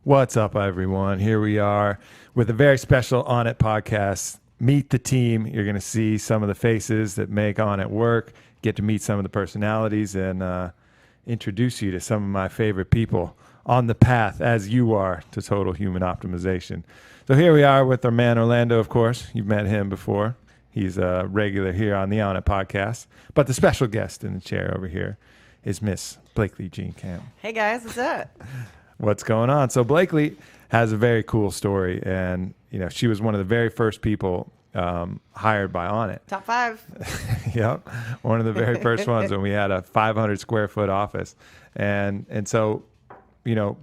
What's up, everyone? Here we are with a very special Onnit podcast. Meet the team. You're going to see some of the faces that make Onnit work, get to meet some of the personalities, and introduce you to some of my favorite people on the path, as you are, to total human optimization. So here we are with our man Orlando, of course. You've met him before. He's a regular here on the Onnit podcast. But the special guest in the chair over here is Miss Blakely Jean Camp. Hey, guys. What's up? What's going on? So Blakely has a very cool story, and she was one of the very first people hired by Onnit. Top 5. Yep, one of the very first ones when we had a 500 square foot office, and so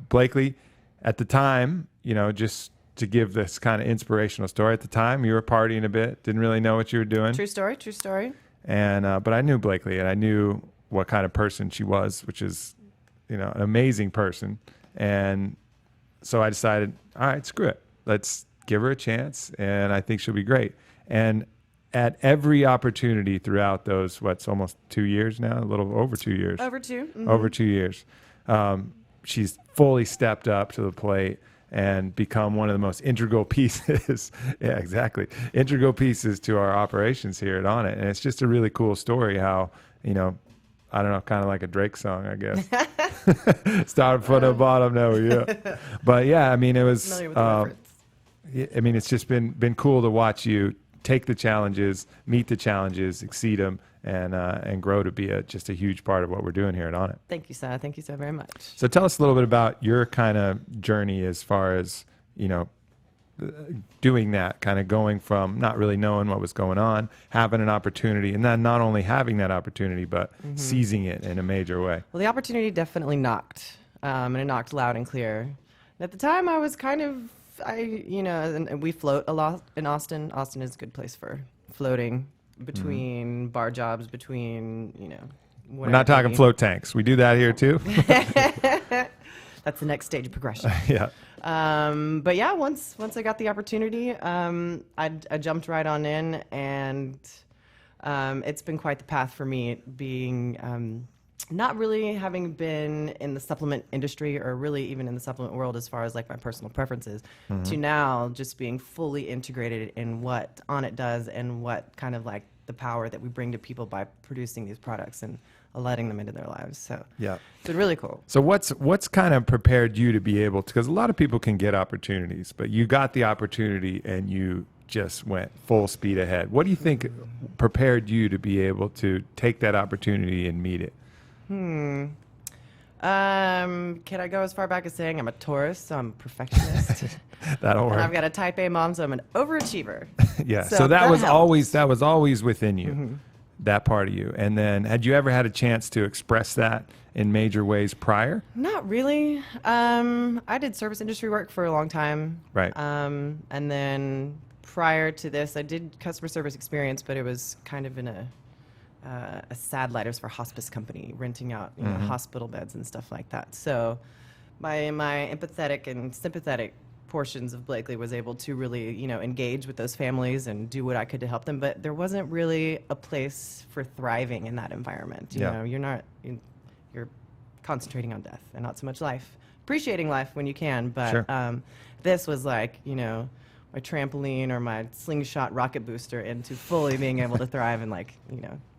Blakely, at the time, just to give this kind of inspirational story, at the time you were partying a bit, didn't really know what you were doing. True story. And but I knew Blakely, and I knew what kind of person she was, which is an amazing person. And so I decided, all right, screw it. Let's give her a chance, and I think she'll be great. And at every opportunity throughout those, it's almost 2 years now, a little over 2 years. Over 2. Mm-hmm. Over 2 years. She's fully stepped up to the plate and become one of the most integral pieces. Yeah, exactly. Integral pieces to our operations here at Onnit. And it's just a really cool story how, I don't know, kind of like a Drake song, I guess. Start from the bottom, no, yeah. But yeah, I mean, it was. Familiar with the reference. I mean, it's just been cool to watch you take the challenges, meet the challenges, exceed them, and grow to be just a huge part of what we're doing here at Onnit. Thank you, sir. Thank you so very much. So tell us a little bit about your kind of journey as far as doing that, kind of going from not really knowing what was going on, having an opportunity, and then not only having that opportunity, but seizing it in a major way. Well, the opportunity definitely knocked, and it knocked loud and clear. And at the time, I was kind of, and we float a lot in Austin. Austin is a good place for floating between bar jobs, between, We're not talking float tanks. We do that here too. That's the next stage of progression. Yeah. But yeah, once I got the opportunity, I jumped right on in, and it's been quite the path for me, being not really having been in the supplement industry or really even in the supplement world as far as like my personal preferences, to now just being fully integrated in what Onnit does and what kind of like the power that we bring to people by producing these products and letting them into their lives. So yeah, it's been really cool. So what's kind of prepared you to be able to, because a lot of people can get opportunities, but you got the opportunity and you just went full speed ahead. What do you think prepared you to be able to take that opportunity and meet it? Can I go as far back as saying I'm a Taurus, so I'm a perfectionist. That'll work. And I've got a type A mom, so I'm an overachiever. Yeah. So that was always within you. Mm-hmm. That part of you. And then had you ever had a chance to express that in major ways prior? Not really. I did service industry work for a long time. Right. And then prior to this, I did customer service experience, but it was kind of in a sad light. It was for a hospice company, renting out hospital beds and stuff like that. So my empathetic and sympathetic portions of Blakely was able to really, engage with those families and do what I could to help them. But there wasn't really a place for thriving in that environment. You know, you're concentrating on death and not so much life. Appreciating life when you can, but Sure. This was like, my trampoline or my slingshot rocket booster into fully being able to thrive and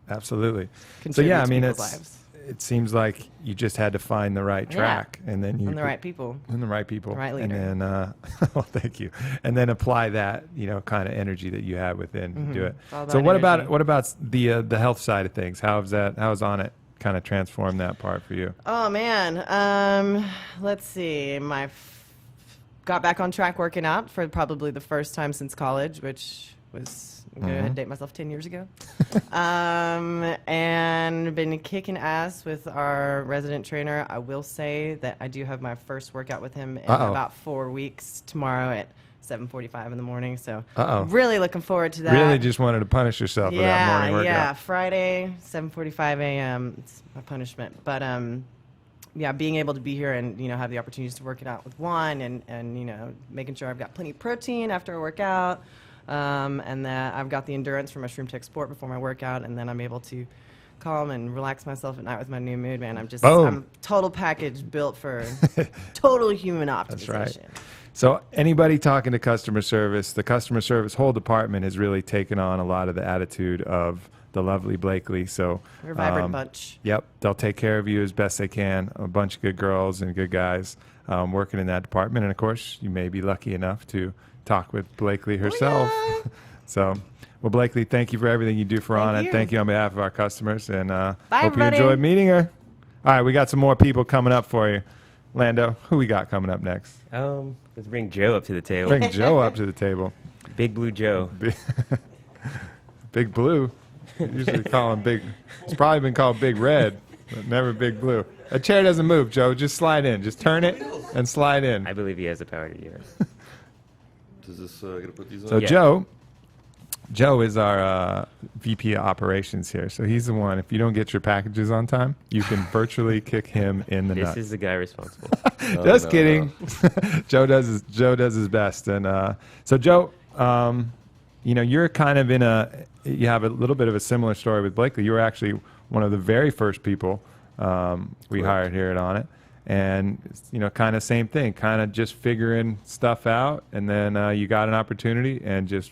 Absolutely. So contribute yeah, I to mean, people's lives. it seems like you just had to find the right track, and then And the right people. and the right people, The right leader. and then well, thank you, and then apply that kind of energy that you have within to do it. It's all So about what energy. about the health side of things? How's Onnit kind of transformed that part for you? Oh man, let's see. Got back on track working out for probably the first time since college, which was I'm going to date myself 10 years ago. And been kicking ass with our resident trainer. I will say that I do have my first workout with him in about 4 weeks tomorrow at 7:45 in the morning. So really looking forward to that. Really just wanted to punish yourself with that morning workout. Yeah, Friday, 7:45 a.m. It's my punishment. But being able to be here and have the opportunities to work it out with Juan and making sure I've got plenty of protein after I work out. And that I've got the endurance for Mushroom Tech Sport before my workout, and then I'm able to calm and relax myself at night with my new mood, man. I'm Boom. total package built for total human optimization. That's right. So anybody talking to customer service, the customer service whole department has really taken on a lot of the attitude of the lovely Blakely. So We're a vibrant bunch. Yep, they'll take care of you as best they can. A bunch of good girls and good guys working in that department. And of course, you may be lucky enough to talk with Blakely herself. Oh, yeah. So, well, Blakely, thank you for everything you do for Onnit. you. Thank you on behalf of our customers, and hope everybody. you enjoyed meeting her. All right, we got some more people coming up for you. Lando, who we got coming up next? Let's bring Joe up to the table. Bring Joe up to the table. Big Blue Joe. Big Blue. Usually call him Big. It's probably been called Big Red, but never Big Blue. A chair doesn't move, Joe. Just slide in. Just turn it and slide in. I believe he has the power to do it. Does this gonna put these on? So Yeah. Joe is our VP of operations here. So he's the one. If you don't get your packages on time, you can virtually kick him in the This nuts. is the guy responsible. Just kidding. Joe does his best. And so Joe, you're kind of you have a little bit of a similar story with Blakely. You were actually one of the very first people we hired here at Onnit. And, kind of same thing, kind of just figuring stuff out. And then you got an opportunity and just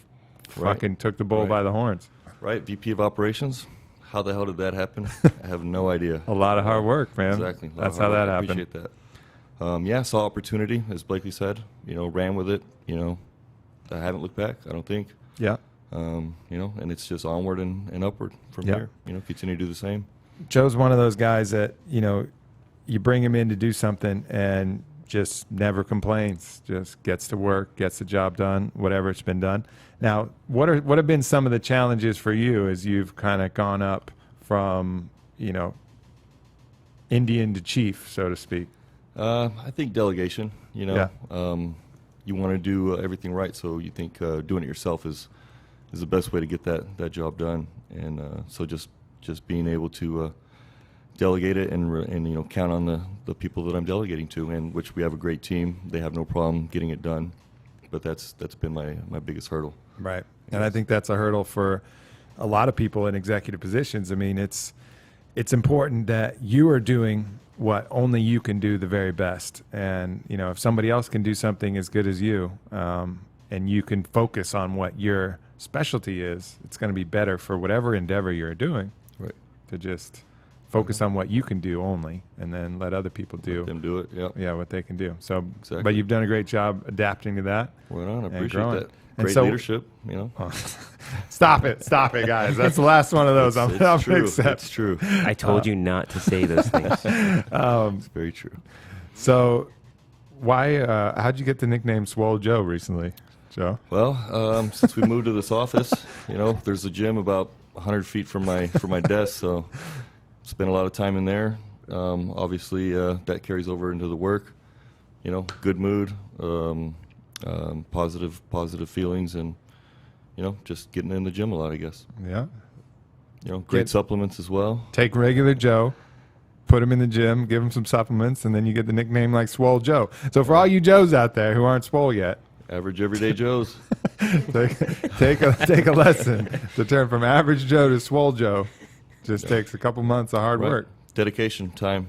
fucking took the bull by the horns. Right, VP of operations. How the hell did that happen? I have no idea. A lot of hard work, man. Exactly. A lot That's of how hard that work. I happened. appreciate that. Saw opportunity, as Blakely said. Ran with it. I haven't looked back, I don't think. Yeah. And it's just onward and upward from Yeah. here. Continue to do the same. Joe's one of those guys that, you bring him in to do something and just never complains, just gets to work, gets the job done, whatever it's been done. Now, what have been some of the challenges for you as you've kind of gone up from, Indian to chief, so to speak? I think delegation, Yeah. You want to do everything right, so you think doing it yourself is the best way to get that job done. And so just being able to delegate it and count on the people that I'm delegating to, and which we have a great team. They have no problem getting it done, but that's been my biggest hurdle. Right. And I think that's a hurdle for a lot of people in executive positions. I mean, it's important that you are doing what only you can do the very best. And, if somebody else can do something as good as you, and you can focus on what your specialty is, it's going to be better for whatever endeavor you're doing. Right. To just focus on what you can do only, and then let other people do Let them do it. Yeah. yeah, what they can do. So, Exactly. but you've done a great job adapting to that. Right on. I And appreciate growing. that. And Great so- leadership. Stop it, guys. That's the last one of those. I'm It's going to true. accept. It's true. I told you not to say those things. It's very true. So, why? How'd you get the nickname Swole Joe recently, Joe? Well, since we moved to this office, there's a gym about 100 feet from my desk, so spent a lot of time in there. Obviously, that carries over into the work. Good mood, positive feelings, and just getting in the gym a lot, I guess. Yeah. Great Get- supplements as well. Take regular Joe, put him in the gym, give him some supplements, and then you get the nickname like Swole Joe. So for all you Joes out there who aren't swole yet, Average everyday Joes. take a lesson to turn from average Joe to Swole Joe. Just takes a couple months of hard Right. work. Dedication, time.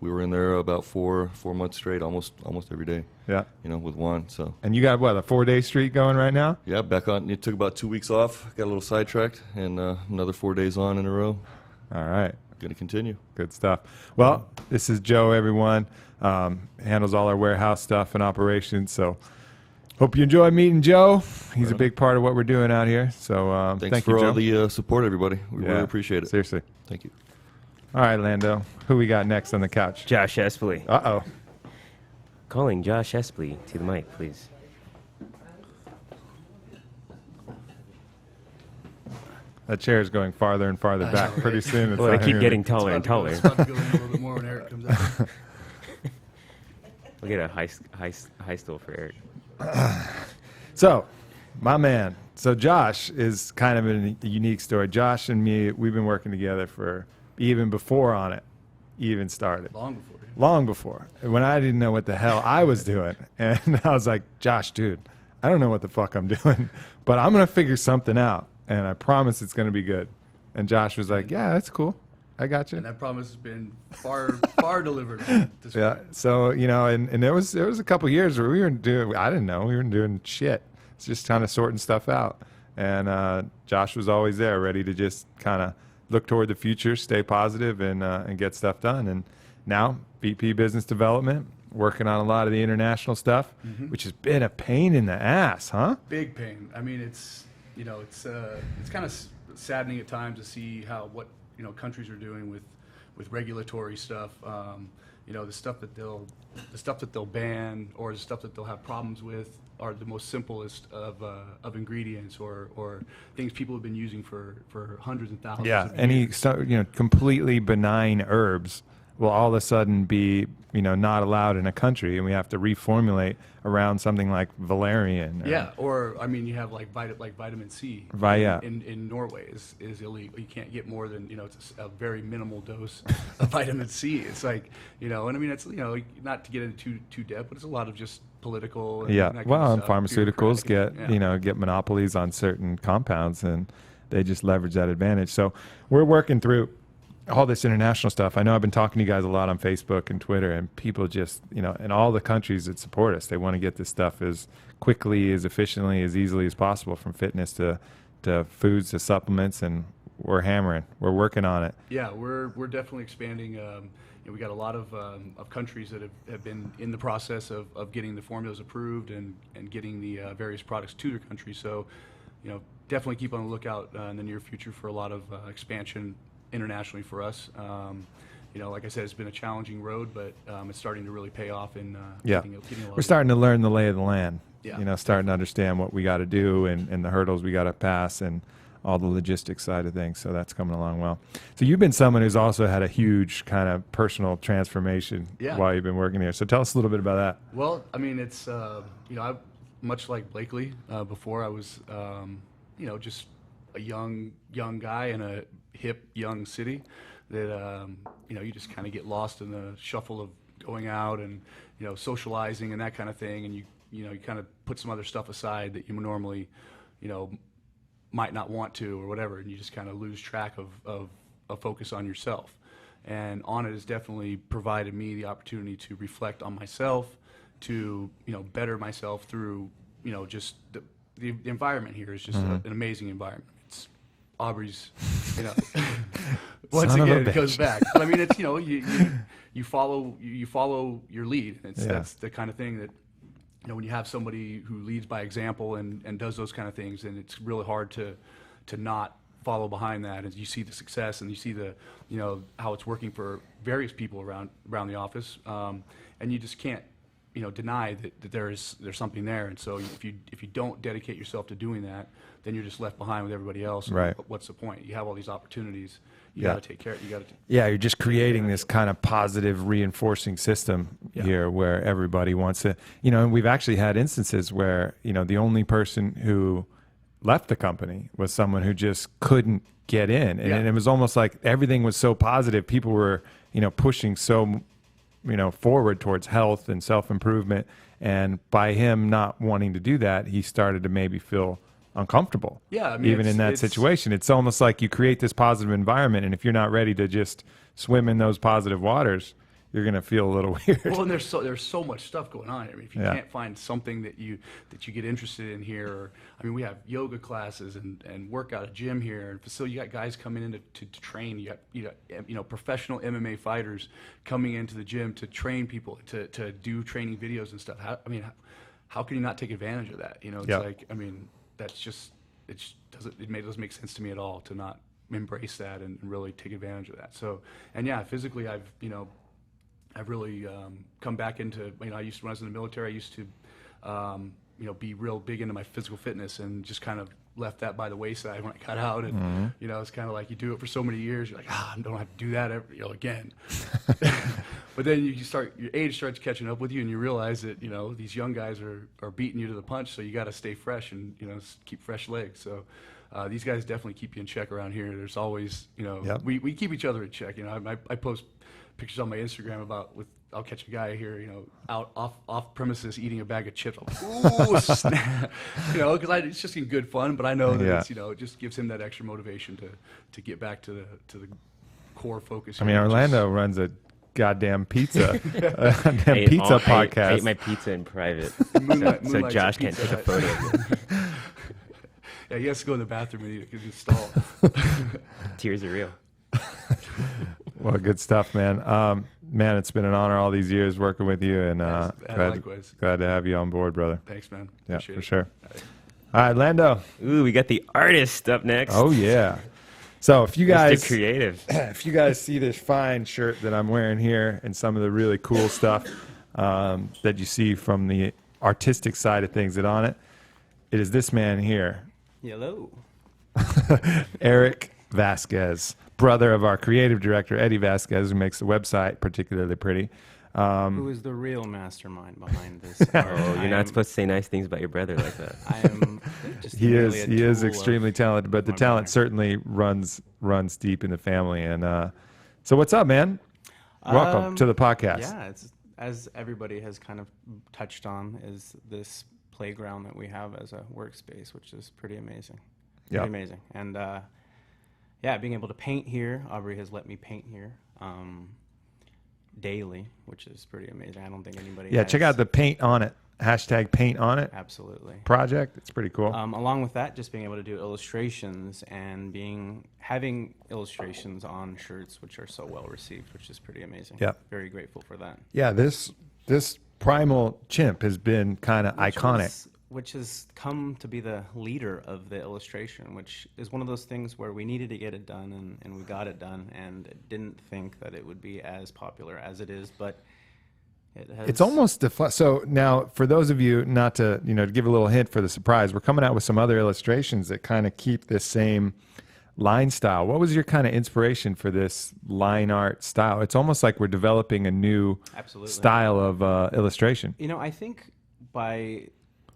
We were in there about four months straight, almost every day. Yeah. With Juan. So And you got what, a 4-day streak going right now? yeah, back on. It took about 2 weeks off. Got a little sidetracked, and another 4 days on in a row. All right. Going to continue. Good stuff. Well, this is Joe, everyone. Handles all our warehouse stuff and operations. So hope you enjoy meeting Joe. He's a big part of what we're doing out here. So Thanks thank for you, Joe. all the support, everybody. We Yeah, really appreciate it. Seriously. Thank you. All right, Lando. Who we got next on the couch? Josh Espley. Uh-oh. Calling Josh Espley to the mic, please. That chair is going farther and farther back. Pretty soon it's Well, they not keep gonna getting be- taller and taller. It's about to go in a little bit more when Eric comes out. We'll get a high stool for Eric. So, my man. So Josh is kind of a unique story. Josh and me, we've been working together for even before Onnit even started. Long before. Long before. When I didn't know what the hell I was doing. And I was like, Josh, dude, I don't know what the fuck I'm doing, but I'm going to figure something out. And I promise it's going to be good. And Josh was like, yeah, that's cool. I got you. And that promise has been far delivered. At this Yeah. point. So, and there was a couple years where we were doing, I didn't know, we were doing shit. It's just kind of sorting stuff out. And Josh was always there, ready to just kind of look toward the future, stay positive, and get stuff done. And now, VP Business Development, working on a lot of the international stuff, which has been a pain in the ass, huh? Big pain. I mean, it's kind of saddening at times to see what countries are doing with regulatory stuff. The stuff that they'll ban, or the stuff that they'll have problems with, are the most simplest of ingredients or things people have been using for hundreds and thousands. Yeah, of any years. completely benign herbs will all of a sudden be not allowed in a country, and we have to reformulate around something like valerian. Yeah, or I mean, you have like vitamin C Yeah. in Norway is illegal. You can't get more than it's a very minimal dose of vitamin C. It's like and I mean it's not to get into too depth, but it's a lot of just political. And Yeah, that kind well, of and stuff, pharmaceuticals bureaucratic, get get monopolies on certain compounds, and they just leverage that advantage. So we're working through all this international stuff. I know I've been talking to you guys a lot on Facebook and Twitter, and people just, in all the countries that support us, they want to get this stuff as quickly, as efficiently, as easily as possible, from fitness to foods to supplements, and we're hammering. We're working on it. Yeah, we're definitely expanding. We got a lot of countries that have been in the process of getting the formulas approved and getting the various products to their country. So, definitely keep on the lookout in the near future for a lot of expansion internationally for us. Like I said, it's been a challenging road, but it's starting to really pay off. In getting a lot we're starting to learn the lay of the land. Yeah. Starting to understand what we got to do and the hurdles we got to pass and all the logistics side of things. So that's coming along well. So you've been someone who's also had a huge kind of personal transformation while you've been working here. So tell us a little bit about that. Well, I mean, it's I much like Blakely before. I was just a young guy in a hip young city that you just kind of get lost in the shuffle of going out and socializing and that kind of thing, and you kind of put some other stuff aside that you normally might not want to or whatever, and you just kind of lose track of focus on yourself. And Onnit has definitely provided me the opportunity to reflect on myself, to better myself through just the environment here is just an amazing environment. It's Aubrey's, once Son of a again it bitch. goes back. But I mean, it's you follow your lead. That's the kind of thing that when you have somebody who leads by example and does those kind of things, then it's really hard to not follow behind that. As you see the success and you see the how it's working for various people around the office, and you just can't deny that there's something there. And so if you don't dedicate yourself to doing that, then you're just left behind with everybody else. Right. What's the point? You have all these opportunities. You got to take care. You got to. Yeah, you're just creating this kind of positive reinforcing system here where everybody wants to, and we've actually had instances where, the only person who left the company was someone who just couldn't get in. And it was almost like everything was so positive. People were, pushing so, forward towards health and self-improvement. And by him not wanting to do that, he started to maybe feel uncomfortable. Yeah, I mean, even in that situation, it's almost like you create this positive environment, and if you're not ready to just swim in those positive waters, you're going to feel a little weird. Well, and there's so much stuff going on. I mean, if you can't find something that you get interested in here, or, I mean, we have yoga classes and work out a gym here, and facility. You got guys coming in to train. You got professional MMA fighters coming into the gym to train people, to do training videos and stuff. How can you not take advantage of that? It's like, I mean, that's just it doesn't make sense to me at all to not embrace that and really take advantage of that. So, and physically, I've really come back into, I used to, when I was in the military, I used to, be real big into my physical fitness, and just kind of left that by the wayside when I got out. And, it's kind of like you do it for so many years, you're like, I don't have to do that again. But then your age starts catching up with you, and you realize that, these young guys are beating you to the punch, so you got to stay fresh and, keep fresh legs. So these guys definitely keep you in check around here. There's always, we keep each other in check. I post pictures on my Instagram about I'll catch a guy here, out off premises eating a bag of chips. I'm like, ooh, snap. Because it's just in good fun, but I know that it's, it just gives him that extra motivation to get back to the core focus. I mean, here, which is- Orlando runs a goddamn pizza, pizza podcast. I ate my pizza in private, Moonlight- so Moonlight's Josh a can't Pizza take a Hut. photo. Yeah, he has to go in the bathroom and eat it because he's stalled. Tears are real. Well, good stuff, man. Man, it's been an honor all these years working with you, and Likewise. glad to have you on board, brother. Thanks, man. Yeah, Appreciate for it. sure. All right, Lando. Ooh, we got the artist up next. Oh yeah. So if you Mr. guys Creative. if you guys see this fine shirt that I'm wearing here and some of the really cool stuff that you see from the artistic side of things at Onnit, it is this man here, Hello. Eric Vasquez, brother of our creative director, Eddie Vasquez, who makes the website particularly pretty. Who is the real mastermind behind this art? Oh, you're not supposed to say nice things about your brother like that. I am just He merely is a he is tool extremely of talented, but the my talent brother. certainly runs deep in the family. And so what's up, man? Welcome to the podcast. Yeah, it's as everybody has kind of touched on, is this playground that we have as a workspace, which is pretty amazing. Yeah. Pretty amazing. And yeah, being able to paint here, Aubrey has let me paint here daily, which is pretty amazing. I don't think anybody Yeah, has. check out the Paint On It, hashtag Paint On It Absolutely. project. It's pretty cool. Along with that, just being able to do illustrations and having illustrations on shirts, which are so well received, which is pretty amazing. Yep. Very grateful for that. Yeah, this primal chimp has been kind of iconic. Which has come to be the leader of the illustration, which is one of those things where we needed to get it done, and we got it done, and didn't think that it would be as popular as it is, but it has. It's almost so now for those of you, not to to give a little hint for the surprise, we're coming out with some other illustrations that kind of keep this same line style. What was your kind of inspiration for this line art style? It's almost like we're developing a new Absolutely. style of illustration. I think by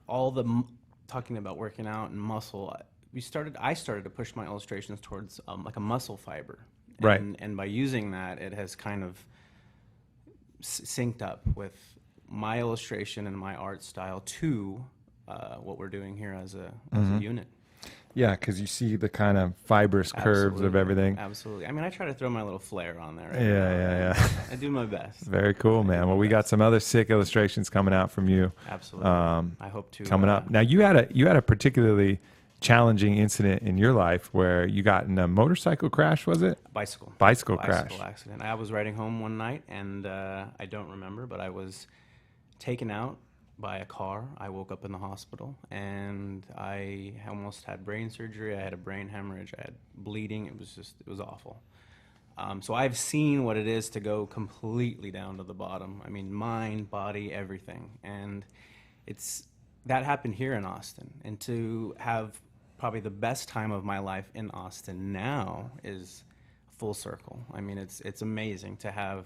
all the talking about working out and muscle, I started to push my illustrations towards like a muscle fiber. Right. And by using that, it has kind of synced up with my illustration and my art style to what we're doing here as a unit. Yeah, because you see the kind of fibrous curves of Absolutely. everything. Absolutely. I mean, I try to throw my little flair on there. Yeah. I do my best. Very cool, man. Well, we got some other sick illustrations coming out from you. Absolutely. I hope to. Coming up. Now, you had a particularly challenging incident in your life where you got in a motorcycle crash, was it? Bicycle crash. accident. I was riding home one night, and I don't remember, but I was taken out by a car. I woke up in the hospital, and I almost had brain surgery. I had a brain hemorrhage. I had bleeding. It was awful. So I've seen what it is to go completely down to the bottom. I mean, mind, body, everything. And that happened here in Austin. And to have probably the best time of my life in Austin now is full circle. I mean, it's amazing to have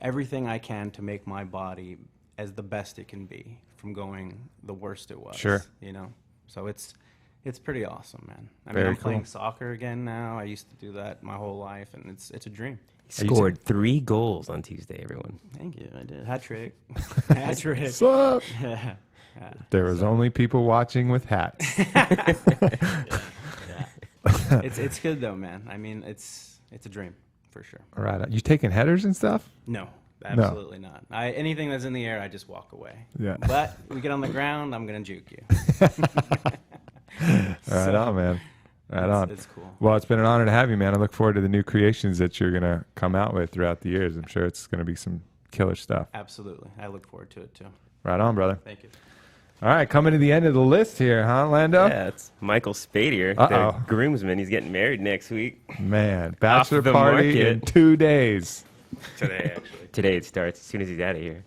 everything I can to make my body as the best it can be from going the worst it was. Sure. So it's pretty awesome, man. I Very mean, I'm cool. playing soccer again now. I used to do that my whole life, and it's a dream. Scored 3 goals on Tuesday, everyone. Thank you. I did. Hat trick. Hat trick. What's up? Yeah. There was only people watching with hats. It's good though, man. I mean, it's a dream for sure. All right. You taking headers and stuff? No, absolutely not. Anything that's in the air, I just walk away. Yeah. But we get on the ground, I'm gonna juke you. Right on, man. Right on. It's cool. Well, it's been an honor to have you, man. I look forward to the new creations that you're going to come out with throughout the years. I'm sure it's going to be some killer stuff. Absolutely. I look forward to it too. Right on, brother. Thank you. All right, coming to the end of the list here, huh, Lando? Yeah, it's Michael Spadier, Uh-oh. the groomsman. He's getting married next week. Man, bachelor the party market. in 2 days. Today, actually. Today it starts as soon as he's out of here.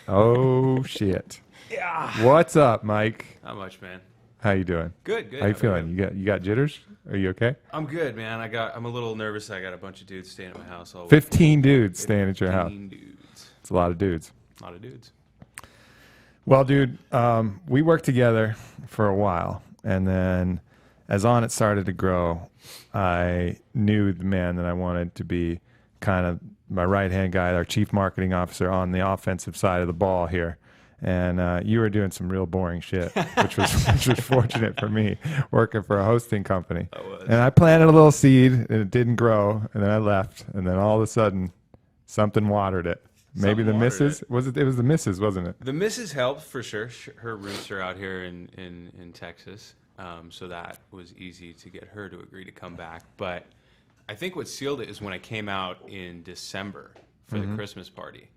Oh, shit. Yeah. What's up, Mike? Not much, man. How you doing? Good, good. How you How about feeling? You got jitters? Are you okay? I'm good, man. I'm a little nervous. I got a bunch of dudes staying at my house all week. 15 dudes staying at your house. 15 dudes. It's a lot of dudes. A lot of dudes. Well, dude, we worked together for a while, and then as Onnit started to grow, I knew the man that I wanted to be kind of my right-hand guy, our chief marketing officer on the offensive side of the ball here. And you were doing some real boring shit, which was fortunate for me, working for a hosting company. I was. And I planted a little seed, and it didn't grow, and then I left, and then all of a sudden, something watered it. Maybe Something the watered missus it. was it? It was the missus, wasn't it? The missus helped for sure. Her roots are out here in Texas, so that was easy to get her to agree to come back. But I think what sealed it is when I came out in December for the Christmas party,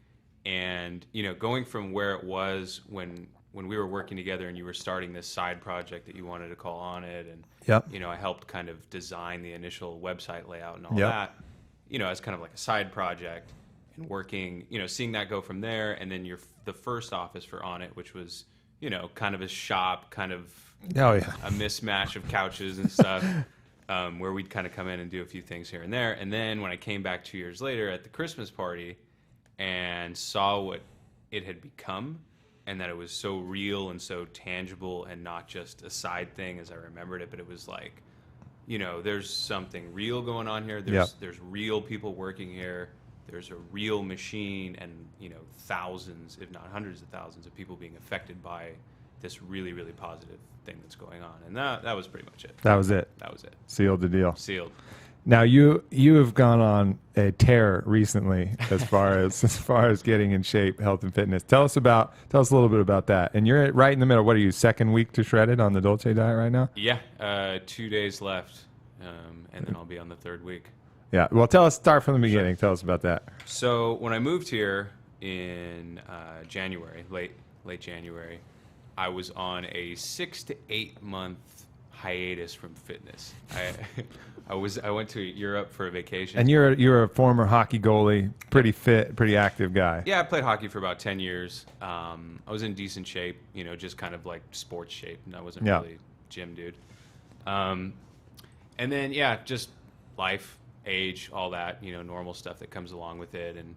and going from where it was when we were working together, and you were starting this side project that you wanted to call Onnit, and Yep. I helped kind of design the initial website layout and all Yep. that, as kind of like a side project. And working, seeing that go from there, and then the first office for Onnit, which was, kind of a shop, kind of Oh yeah. a mismatch of couches and stuff, where we'd kind of come in and do a few things here and there. And then when I came back 2 years later at the Christmas party and saw what it had become, and that it was so real and so tangible and not just a side thing as I remembered it, but it was like, there's something real going on here. There's real people working here. There's a real machine, and thousands, if not hundreds of thousands, of people being affected by this really, really positive thing that's going on. And that was pretty much it. That was it. That was it. Sealed the deal. Sealed. Now you have gone on a tear recently as far as getting in shape, health and fitness. Tell us a little bit about that. And you're right in the middle. What are you, second week to shredded on the Dolce diet right now? Yeah, 2 days left, and then I'll be on the third week. Yeah. Well, start from the beginning. Tell us about that. So when I moved here in January, late January, I was on a 6 to 8 month hiatus from fitness. I went to Europe for a vacation. And you're a former hockey goalie, pretty fit, pretty active guy. Yeah, I played hockey for about 10 years. I was in decent shape, just kind of like sports shape, and I wasn't really gym dude. And then just life, age, all that, normal stuff that comes along with it, and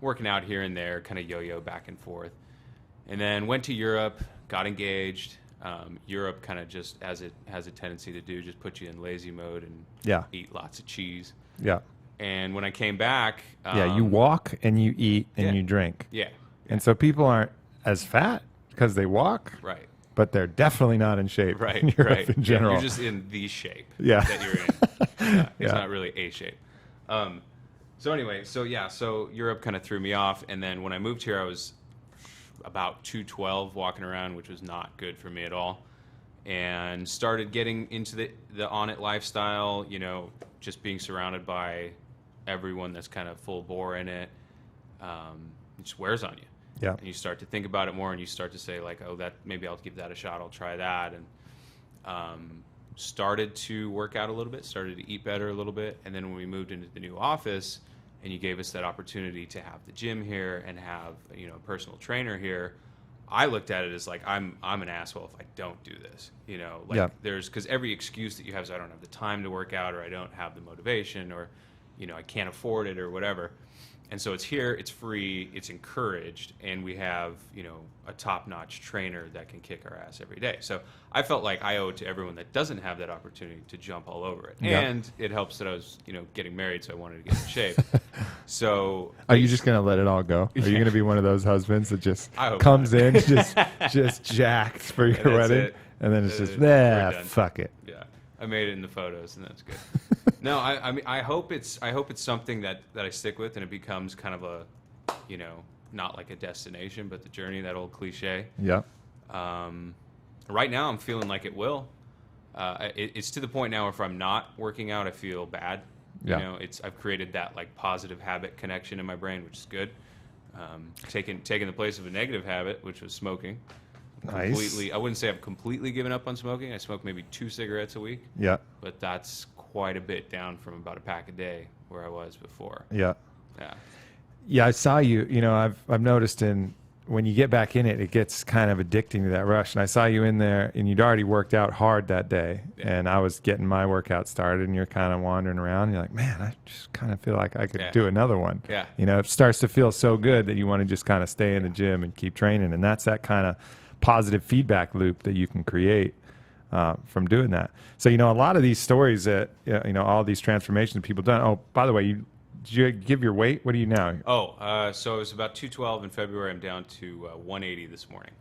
working out here and there, kind of yo-yo back and forth. And then went to Europe, got engaged. Europe kind of just, as it has a tendency to do, just put you in lazy mode and eat lots of cheese. Yeah. And when I came back... you walk and you eat and you drink. Yeah. And so people aren't as fat because they walk. Right. But they're definitely not in shape. Right, in Europe right. in general. You're just in the shape Yeah. that you're in. It's Yeah. not really a shape. So anyway, so Europe kind of threw me off, and then when I moved here, I was about 212 walking around, which was not good for me at all, and started getting into the Onnit lifestyle, just being surrounded by everyone that's kind of full bore in it. It just wears on you. Yeah. And you start to think about it more, and you start to say like, oh, that maybe I'll give that a shot. I'll try that. And started to work out a little bit, started to eat better a little bit. And then when we moved into the new office and you gave us that opportunity to have the gym here and have, a personal trainer here, I looked at it as like, I'm an asshole if I don't do this, because every excuse that you have is I don't have the time to work out, or I don't have the motivation, or, I can't afford it or whatever. And so it's here, it's free, it's encouraged, and we have, a top-notch trainer that can kick our ass every day. So I felt like I owe it to everyone that doesn't have that opportunity to jump all over it. Yeah. And it helps that I was, getting married, so I wanted to get in shape. So Are you just gonna let it all go? Are you gonna be one of those husbands that just I hope comes not. in just jacked for your that's wedding, it. and then it's just We're done. fuck it. Yeah, I made it in the photos, and that's good. No, I mean, I hope it's something that I stick with, and it becomes kind of a, not like a destination, but the journey, that old cliche. Yeah. Right now, I'm feeling like it will. It's to the point now where if I'm not working out, I feel bad. Yeah. I've created that like positive habit connection in my brain, which is good. Taking the place of a negative habit, which was smoking. Nice. I wouldn't say I've completely given up on smoking. I smoke maybe 2 cigarettes a week. Yeah. But that's quite a bit down from about a pack a day where I was before. Yeah. Yeah. Yeah, I saw you. I've noticed when you get back in it, it gets kind of addicting to that rush. And I saw you in there, and you'd already worked out hard that day. Yeah. And I was getting my workout started, and you're kind of wandering around. And you're like, man, I just kind of feel like I could do another one. Yeah. It starts to feel so good that you want to just kind of stay in the gym and keep training. And that's that kind of positive feedback loop that you can create from doing that. So, a lot of these stories that, all these transformations people done. Oh, by the way, did you give your weight? What are you now? So it was about 212 in February. I'm down to 180 this morning.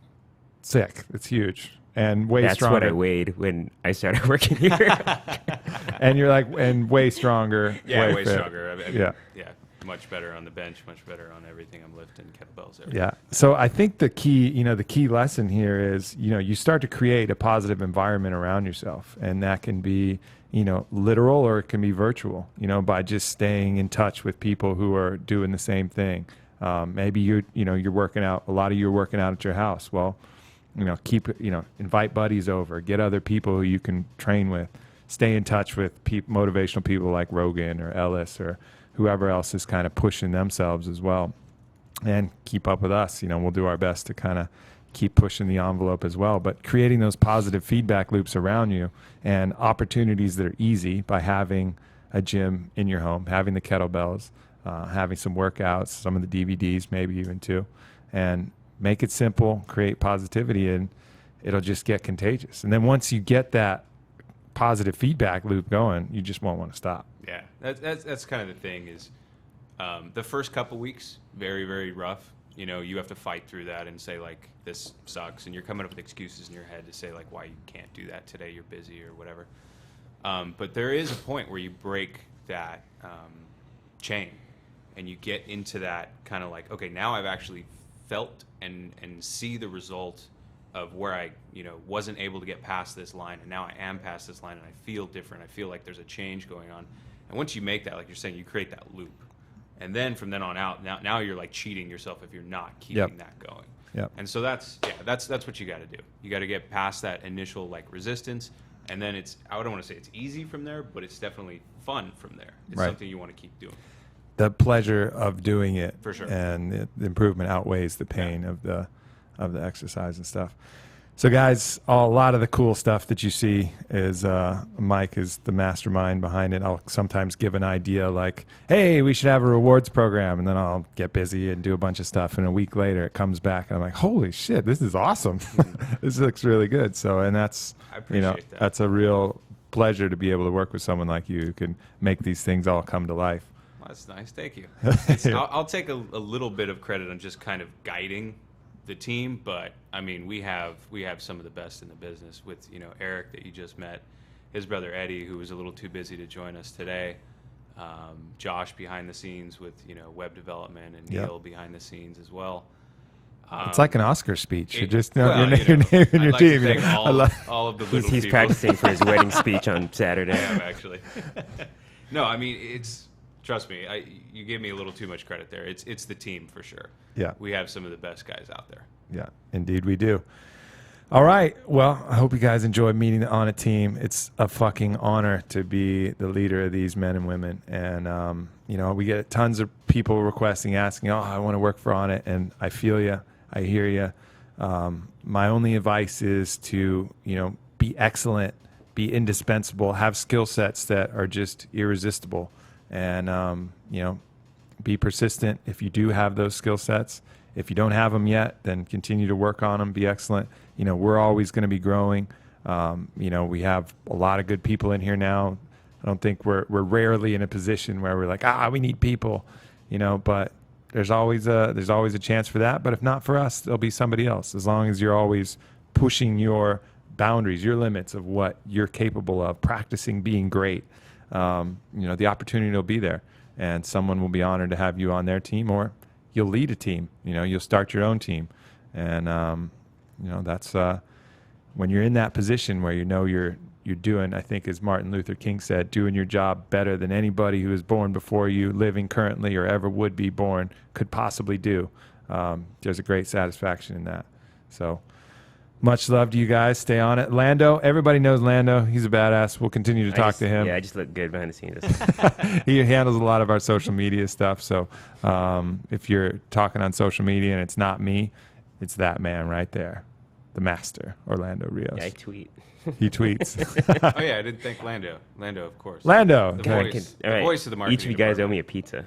Sick. It's huge. And way That's stronger. what I weighed when I started working here. And you're like, and way stronger. Yeah, way fit. stronger. I mean, Yeah. Yeah. Much better on the bench, much better on everything I'm lifting, kettlebells, everything. Yeah. So I think the key lesson here is, you start to create a positive environment around yourself, and that can be, literal, or it can be virtual, by just staying in touch with people who are doing the same thing. Maybe you're working out, a lot of you are working out at your house. Well, invite buddies over, get other people who you can train with, stay in touch with motivational people like Rogan or Ellis or whoever else is kind of pushing themselves as well, and keep up with us. We'll do our best to kind of keep pushing the envelope as well, but creating those positive feedback loops around you and opportunities that are easy by having a gym in your home, having the kettlebells, having some workouts, some of the DVDs, maybe even too, and make it simple, create positivity, and it'll just get contagious. And then once you get that positive feedback loop going, you just won't want to stop. Yeah, that's kind of the thing is the first couple weeks, very, very rough. You have to fight through that and say, like, this sucks. And you're coming up with excuses in your head to say, like, why you can't do that today, you're busy or whatever. But there is a point where you break that chain and you get into that kind of like, okay, now I've actually felt and see the result of where I wasn't able to get past this line, and now I am past this line and I feel different. I feel like there's a change going on. And once you make that, like you're saying, you create that loop. And then from then on out, now you're like cheating yourself if you're not keeping that going. Yep. And so that's what you got to do. You got to get past that initial like resistance, and then I don't want to say it's easy from there, but it's definitely fun from there. It's Right. something you want to keep doing. The pleasure of doing it, For sure. and the improvement outweighs the pain of the exercise and stuff. So guys, a lot of the cool stuff that you see is Mike is the mastermind behind it. I'll sometimes give an idea like, hey, we should have a rewards program, and then I'll get busy and do a bunch of stuff, and a week later it comes back and I'm like, holy shit, this is awesome. This looks really good. So, and that's I appreciate that. That's a real pleasure to be able to work with someone like you who can make these things all come to life. Well, that's nice. Thank you. I'll take a little bit of credit on just kind of guiding the team, but I mean, we have some of the best in the business with Eric that you just met, his brother Eddie, who was a little too busy to join us today, Josh behind the scenes with web development, and Neil behind the scenes as well. It's like an Oscar speech. You just well, your name and your I'd like team. to thank all of the little He's people. practicing for his wedding speech on Saturday. I am actually. No, I mean trust me, you gave me a little too much credit there. It's the team for sure. Yeah. We have some of the best guys out there. Yeah, indeed we do. All right. Well, I hope you guys enjoyed meeting the Onnit team. It's a fucking honor to be the leader of these men and women. And, we get tons of people requesting, asking, I want to work for Onnit. And I feel you. I hear you. My only advice is to, be excellent, be indispensable, have skill sets that are just irresistible. And, be persistent if you do have those skill sets. If you don't have them yet, then continue to work on them, be excellent. We're always going to be growing. We have a lot of good people in here now. I don't think we're rarely in a position where we're like, we need people, but there's always a chance for that. But if not for us, there'll be somebody else, as long as you're always pushing your boundaries, your limits of what you're capable of, practicing being great. The opportunity will be there, and someone will be honored to have you on their team, or you'll lead a team. You'll start your own team, and that's when you're in that position where you're doing, I think, as Martin Luther King said, doing your job better than anybody who was born before you, living currently, or ever would be born could possibly do. There's a great satisfaction in that. So much love to you guys. Stay on it. Lando, everybody knows Lando. He's a badass. We'll continue to talk to him. Yeah, I just look good behind the scenes. He handles a lot of our social media stuff. So if you're talking on social media and it's not me, it's that man right there, the master, Orlando Rios. Yeah, I tweet. He tweets. Oh yeah, I didn't think Lando. Lando, of course. Lando. The Okay. voice, All right. voice of the marketing Each of you guys owe department. me a pizza.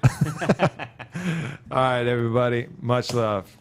All right, everybody. Much love.